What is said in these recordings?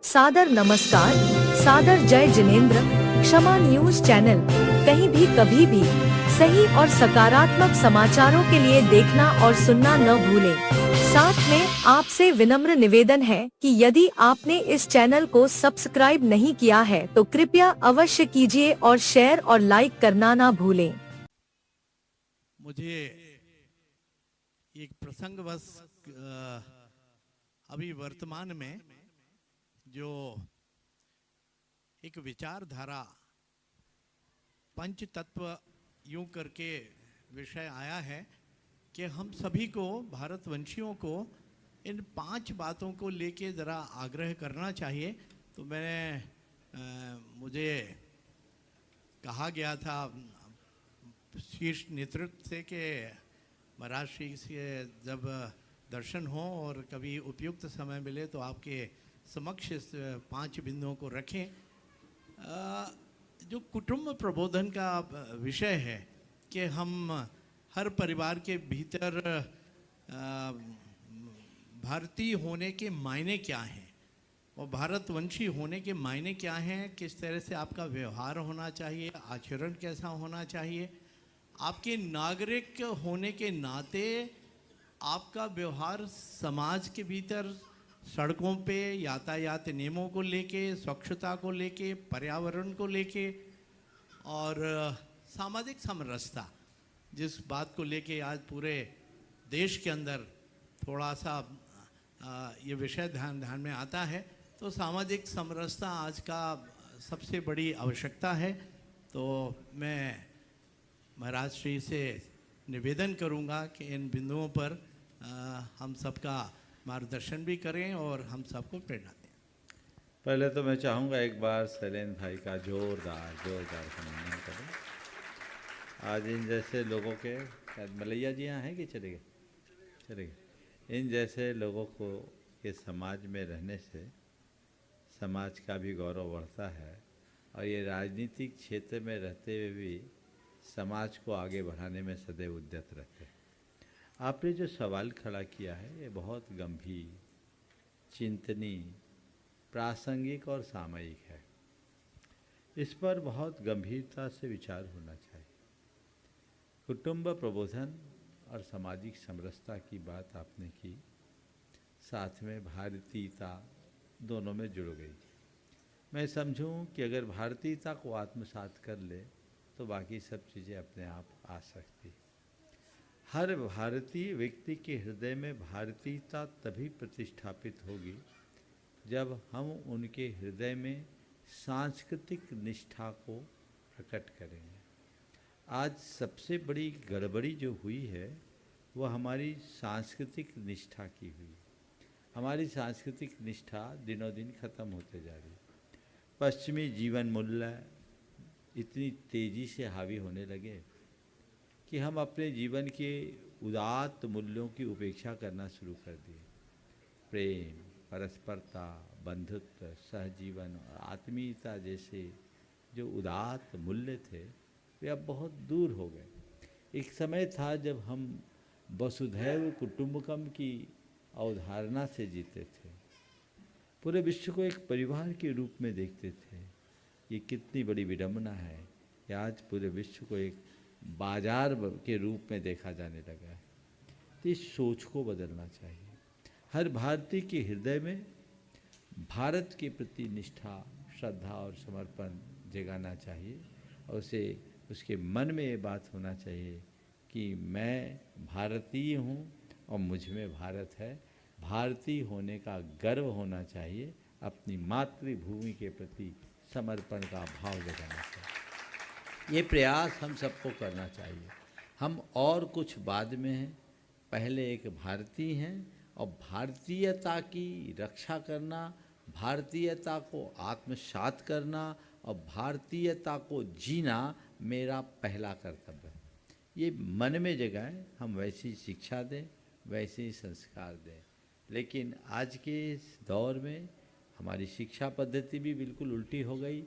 सादर नमस्कार, सादर जय जिनेंद्र। क्षमा न्यूज चैनल कहीं भी कभी भी सही और सकारात्मक समाचारों के लिए देखना और सुनना न भूलें। साथ में आपसे विनम्र निवेदन है कि यदि आपने इस चैनल को सब्सक्राइब नहीं किया है तो कृपया अवश्य कीजिए और शेयर और लाइक करना ना भूलें। मुझे एक प्रसंगवश अभी वर्तमान में जो एक विचारधारा पंच तत्व यूं करके विषय आया है कि हम सभी को, भारतवंशियों को, इन 5 बातों को लेके ज़रा आग्रह करना चाहिए। तो मुझे कहा गया था शीर्ष नेतृत्व से कि महाराज श्री से जब दर्शन हो और कभी उपयुक्त समय मिले तो आपके समक्ष इस 5 बिंदुओं को रखें। जो कुटुंब प्रबोधन का विषय है कि हम हर परिवार के भीतर भारतीय होने के मायने क्या हैं और भारतवंशी होने के मायने क्या हैं, किस तरह से आपका व्यवहार होना चाहिए, आचरण कैसा होना चाहिए, आपके नागरिक होने के नाते आपका व्यवहार समाज के भीतर, सड़कों पे यातायात नियमों को लेके, स्वच्छता को लेके, पर्यावरण को लेके और सामाजिक समरसता, जिस बात को लेके आज पूरे देश के अंदर थोड़ा सा ये विषय ध्यान में आता है। तो सामाजिक समरसता आज का सबसे बड़ी आवश्यकता है। तो मैं महाराज श्री से निवेदन करूंगा कि इन बिंदुओं पर हम सबका मार्गदर्शन भी करें और हम सबको प्रेरणा दें। पहले तो मैं चाहूँगा एक बार शैलेंद्र भाई का जोरदार सम्मान करें। आज इन जैसे लोगों के, शायद मलैया जी यहाँ हैं कि चले गए, इन जैसे लोगों को के समाज में रहने से समाज का भी गौरव बढ़ता है और ये राजनीतिक क्षेत्र में रहते हुए भी समाज को आगे बढ़ाने में सदैव उद्यत रहते हैं। आपने जो सवाल खड़ा किया है ये बहुत गंभीर, चिंतनीय, प्रासंगिक और सामयिक है। इस पर बहुत गंभीरता से विचार होना चाहिए। कुटुंब प्रबोधन और सामाजिक समरसता की बात आपने की, साथ में भारतीयता दोनों में जुड़ गई। मैं समझूं कि अगर भारतीयता को आत्मसात कर ले तो बाकी सब चीज़ें अपने आप आ सकती। हर भारतीय व्यक्ति के हृदय में भारतीयता तभी प्रतिष्ठापित होगी जब हम उनके हृदय में सांस्कृतिक निष्ठा को प्रकट करेंगे। आज सबसे बड़ी गड़बड़ी जो हुई है वह हमारी सांस्कृतिक निष्ठा की हुई। हमारी सांस्कृतिक निष्ठा दिनों दिन खत्म होते जा रही। पश्चिमी जीवन मूल्य इतनी तेज़ी से हावी होने लगे कि हम अपने जीवन के उदात्त मूल्यों की उपेक्षा करना शुरू कर दिए। प्रेम, परस्परता, बंधुत्व, सहजीवन और आत्मीयता जैसे जो उदात्त मूल्य थे वे अब बहुत दूर हो गए। एक समय था जब हम वसुधैव कुटुंबकम की अवधारणा से जीते थे, पूरे विश्व को एक परिवार के रूप में देखते थे। ये कितनी बड़ी विडंबना है कि आज पूरे विश्व को एक बाजार के रूप में देखा जाने लगा है। तो इस सोच को बदलना चाहिए। हर भारतीय के हृदय में भारत के प्रति निष्ठा, श्रद्धा और समर्पण जगाना चाहिए और उसके मन में ये बात होना चाहिए कि मैं भारतीय हूँ और मुझ में भारत है। भारतीय होने का गर्व होना चाहिए। अपनी मातृभूमि के प्रति समर्पण का भाव जगाना चाहिए। ये प्रयास हम सबको करना चाहिए। हम और कुछ बाद में हैं, पहले एक भारतीय हैं और भारतीयता की रक्षा करना, भारतीयता को आत्मसात करना और भारतीयता को जीना मेरा पहला कर्तव्य है। ये मन में जगाएं, हम वैसी शिक्षा दें, वैसे ही संस्कार दें। लेकिन आज के इस दौर में हमारी शिक्षा पद्धति भी बिल्कुल उल्टी हो गई,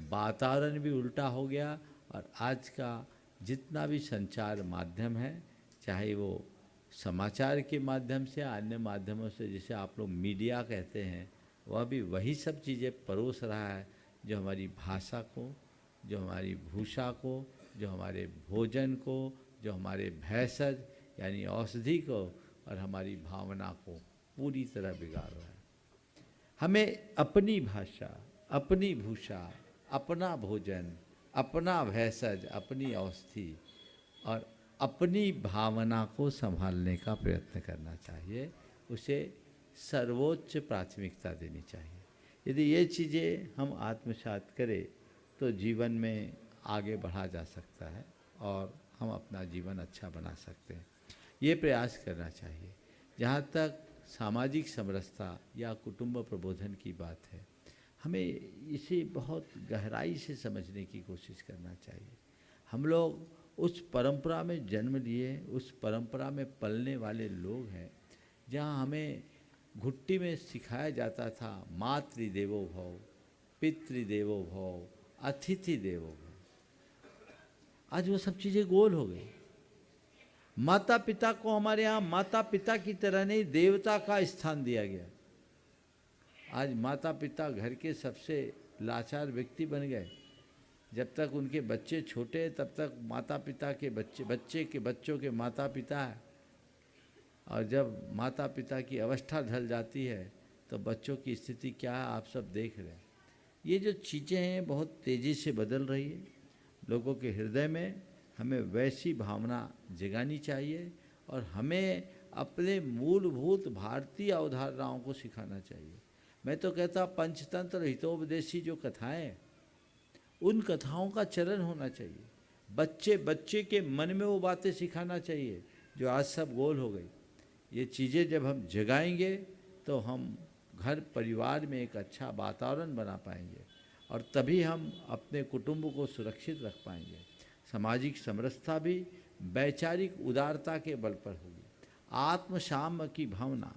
वातावरण भी उल्टा हो गया और आज का जितना भी संचार माध्यम है, चाहे वो समाचार के माध्यम से, अन्य माध्यमों से, जिसे आप लोग मीडिया कहते हैं, वह भी वही सब चीज़ें परोस रहा है जो हमारी भाषा को, जो हमारी भूषा को, जो हमारे भोजन को, जो हमारे भैषज यानी औषधि को और हमारी भावना को पूरी तरह बिगाड़ रहा है। हमें अपनी भाषा, अपनी भूषा, अपना भोजन, अपना भैषज, अपनी औषधि और अपनी भावना को संभालने का प्रयत्न करना चाहिए, उसे सर्वोच्च प्राथमिकता देनी चाहिए। यदि ये चीज़ें हम आत्मसात करें तो जीवन में आगे बढ़ा जा सकता है और हम अपना जीवन अच्छा बना सकते हैं। ये प्रयास करना चाहिए। जहाँ तक सामाजिक समरसता या कुटुंब प्रबोधन की बात है, हमें इसे बहुत गहराई से समझने की कोशिश करना चाहिए। हम लोग उस परंपरा में जन्म लिए, उस परंपरा में पलने वाले लोग हैं जहाँ हमें घुट्टी में सिखाया जाता था मातृदेवो भव, पितृदेवो भव, अतिथि देवो भव। आज वो सब चीज़ें गोल हो गई। माता पिता को हमारे यहाँ माता पिता की तरह नहीं, देवता का स्थान दिया गया। आज माता पिता घर के सबसे लाचार व्यक्ति बन गए। जब तक उनके बच्चे छोटे हैं तब तक माता पिता के बच्चे के बच्चों के माता पिता है, और जब माता पिता की अवस्था ढल जाती है तो बच्चों की स्थिति क्या है आप सब देख रहे हैं। ये जो चीज़ें हैं बहुत तेज़ी से बदल रही है। लोगों के हृदय में हमें वैसी भावना जगानी चाहिए और हमें अपने मूलभूत भारतीय अवधारणाओं को सिखाना चाहिए। मैं तो कहता पंचतंत्र हितोपदेशी जो कथाएं, उन कथाओं का चलन होना चाहिए। बच्चे बच्चे के मन में वो बातें सिखाना चाहिए जो आज सब गोल हो गई। ये चीज़ें जब हम जगाएंगे तो हम घर परिवार में एक अच्छा वातावरण बना पाएंगे और तभी हम अपने कुटुंब को सुरक्षित रख पाएंगे। सामाजिक समरसता भी वैचारिक उदारता के बल पर होगी। आत्मसाम्य की भावना,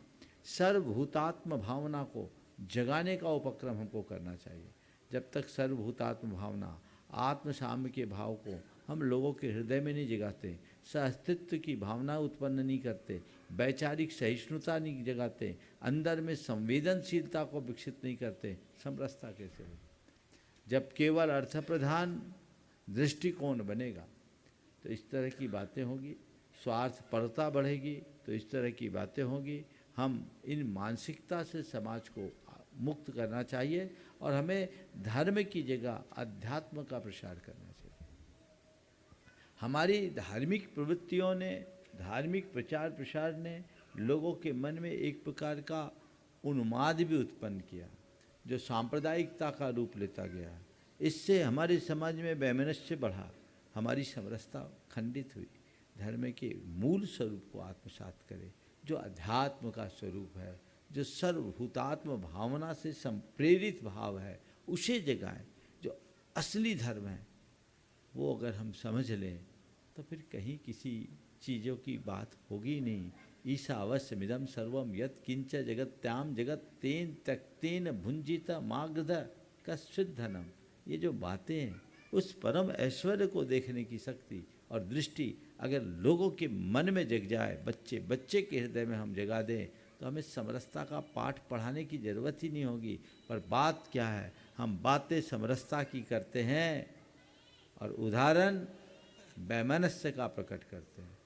सर्वभूतात्म भावना को जगाने का उपक्रम हमको करना चाहिए। जब तक सर्वभूतात्म भावना, आत्मसाम्य के भाव को हम लोगों के हृदय में नहीं जगाते, सहअस्तित्व की भावना उत्पन्न नहीं करते, वैचारिक सहिष्णुता नहीं जगाते, अंदर में संवेदनशीलता को विकसित नहीं करते, समरसता कैसे हो? जब केवल अर्थ प्रधान दृष्टिकोण बनेगा तो इस तरह की बातें होगी, स्वार्थपरता बढ़ेगी तो इस तरह की बातें होगी। हम इन मानसिकता से समाज को मुक्त करना चाहिए और हमें धर्म की जगह अध्यात्म का प्रसार करना चाहिए। हमारी धार्मिक प्रवृत्तियों ने, धार्मिक प्रचार प्रसार ने लोगों के मन में एक प्रकार का उन्माद भी उत्पन्न किया जो सांप्रदायिकता का रूप लेता गया। इससे हमारे समाज में वैमनस्य बढ़ा, हमारी समरसता खंडित हुई। धर्म के मूल स्वरूप को आत्मसात करें जो अध्यात्म का स्वरूप है, जो सर्वभूतात्म भावना से संप्रेरित भाव है, उसे जगाएं। जो असली धर्म है वो अगर हम समझ लें तो फिर कहीं किसी चीज़ों की बात होगी नहीं। ईसा अवश्य मिदम सर्वम यत् किंच जगत्याम जगत तेन त्यक्तेन भुंजित मागध कश्चित् धनम। ये जो बातें हैं उस परम ऐश्वर्य को देखने की शक्ति और दृष्टि अगर लोगों के मन में जग जाए, बच्चे बच्चे के हृदय में हम जगा दें तो हमें समरसता का पाठ पढ़ाने की ज़रूरत ही नहीं होगी। पर बात क्या है, हम बातें समरसता की करते हैं और उदाहरण वैमनस्य का प्रकट करते हैं।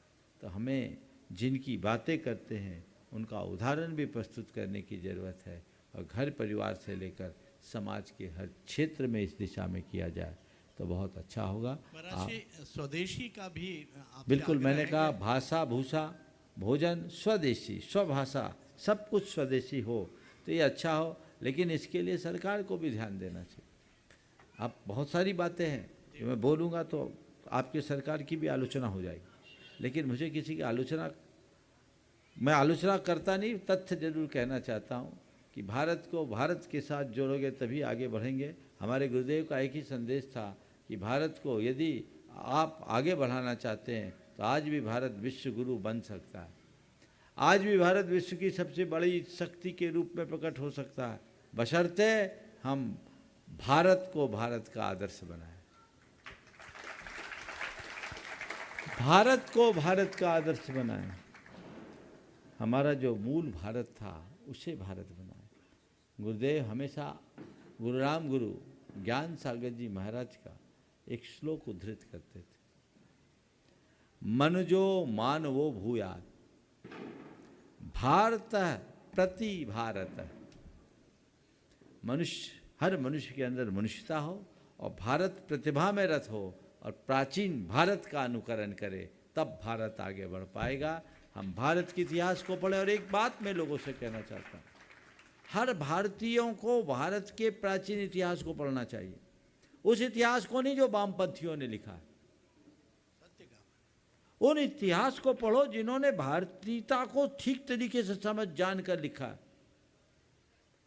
तो हमें जिनकी बातें करते हैं उनका उदाहरण भी प्रस्तुत करने की ज़रूरत है और घर परिवार से लेकर समाज के हर क्षेत्र में इस दिशा में किया जाए तो बहुत अच्छा होगा। स्वदेशी का भी बिल्कुल, मैंने कहा भाषा भूषा भोजन स्वदेशी, स्वभाषा सब कुछ स्वदेशी हो तो ये अच्छा हो, लेकिन इसके लिए सरकार को भी ध्यान देना चाहिए। अब बहुत सारी बातें हैं जो मैं बोलूँगा तो आपकी सरकार की भी आलोचना हो जाएगी, लेकिन मुझे किसी की आलोचना, मैं आलोचना करता नहीं, तथ्य जरूर कहना चाहता हूँ कि भारत को भारत के साथ जोड़ोगे तभी आगे बढ़ेंगे। हमारे गुरुदेव का एक ही संदेश था कि भारत को यदि आप आगे बढ़ाना चाहते हैं तो आज भी भारत विश्व गुरु बन सकता है। आज भी भारत विश्व की सबसे बड़ी शक्ति के रूप में प्रकट हो सकता है, बशर्ते हम भारत को भारत का आदर्श बनाएं। भारत को भारत का आदर्श बनाएं। हमारा जो मूल भारत था उसे भारत बनाएं। गुरुदेव हमेशा गुरुराम गुरु ज्ञान सागर जी महाराज का एक श्लोक उद्धृत करते थे, मनुजो मानवो भूयात् भारत प्रति भारत। मनुष्य, हर मनुष्य के अंदर मनुष्यता हो और भारत प्रतिभा में रत हो और प्राचीन भारत का अनुकरण करे, तब भारत आगे बढ़ पाएगा। हम भारत के इतिहास को पढ़े। और एक बात मैं लोगों से कहना चाहता हूँ, हर भारतीयों को भारत के प्राचीन इतिहास को पढ़ना चाहिए। उस इतिहास को नहीं जो वामपंथियों ने लिखा है, उन इतिहास को पढ़ो जिन्होंने भारतीयता को ठीक तरीके से समझ जान कर लिखा है।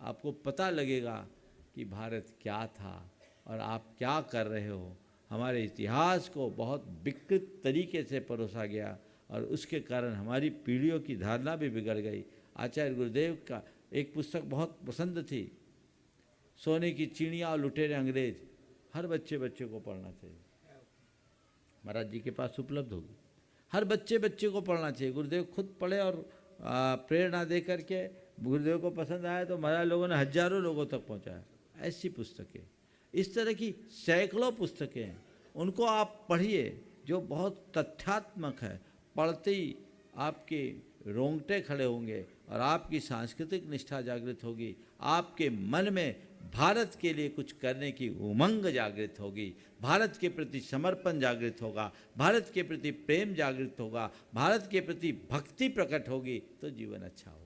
आपको पता लगेगा कि भारत क्या था और आप क्या कर रहे हो। हमारे इतिहास को बहुत विकृत तरीके से परोसा गया और उसके कारण हमारी पीढ़ियों की धारणा भी बिगड़ गई। आचार्य गुरुदेव का एक पुस्तक बहुत पसंद थी, सोने की चिड़िया और लुटेरे अंग्रेज। हर बच्चे को पढ़ना चाहिए। महाराज जी के पास उपलब्ध होगी। हर बच्चे को पढ़ना चाहिए। गुरुदेव खुद पढ़े और प्रेरणा दे करके गुरुदेव को पसंद आया तो महाराज लोगों ने हजारों लोगों तक पहुंचाया। ऐसी पुस्तकें, इस तरह की सैकड़ों पुस्तकें हैं, उनको आप पढ़िए जो बहुत तथ्यात्मक है। पढ़ते ही आपके रोंगटे खड़े होंगे और आपकी सांस्कृतिक निष्ठा जागृत होगी। आपके मन में भारत के लिए कुछ करने की उमंग जागृत होगी, भारत के प्रति समर्पण जागृत होगा, भारत के प्रति प्रेम जागृत होगा, भारत के प्रति भक्ति प्रकट होगी, तो जीवन अच्छा होगा।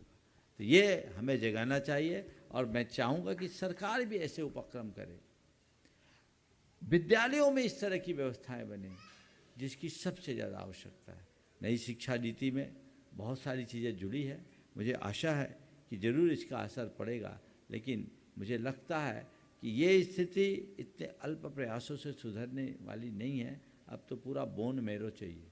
तो ये हमें जगाना चाहिए और मैं चाहूँगा कि सरकार भी ऐसे उपक्रम करे, विद्यालयों में इस तरह की व्यवस्थाएं बने जिसकी सबसे ज़्यादा आवश्यकता है। नई शिक्षा नीति में बहुत सारी चीज़ें जुड़ी है, मुझे आशा है कि ज़रूर इसका असर पड़ेगा, लेकिन मुझे लगता है कि ये स्थिति इतने अल्प प्रयासों से सुधरने वाली नहीं है। अब तो पूरा बोन मैरो चाहिए,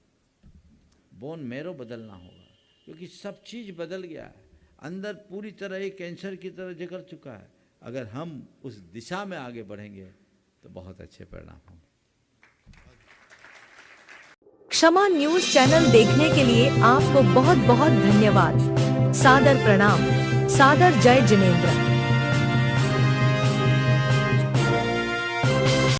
बोन मैरो बदलना होगा, क्योंकि सब चीज़ बदल गया है। अंदर पूरी तरह एक कैंसर की तरह जकड़ चुका है। अगर हम उस दिशा में आगे बढ़ेंगे तो बहुत अच्छे परिणाम होंगे। क्षमा न्यूज चैनल देखने के लिए आपको बहुत बहुत धन्यवाद। सादर प्रणाम, सादर जय जिनेंद्र।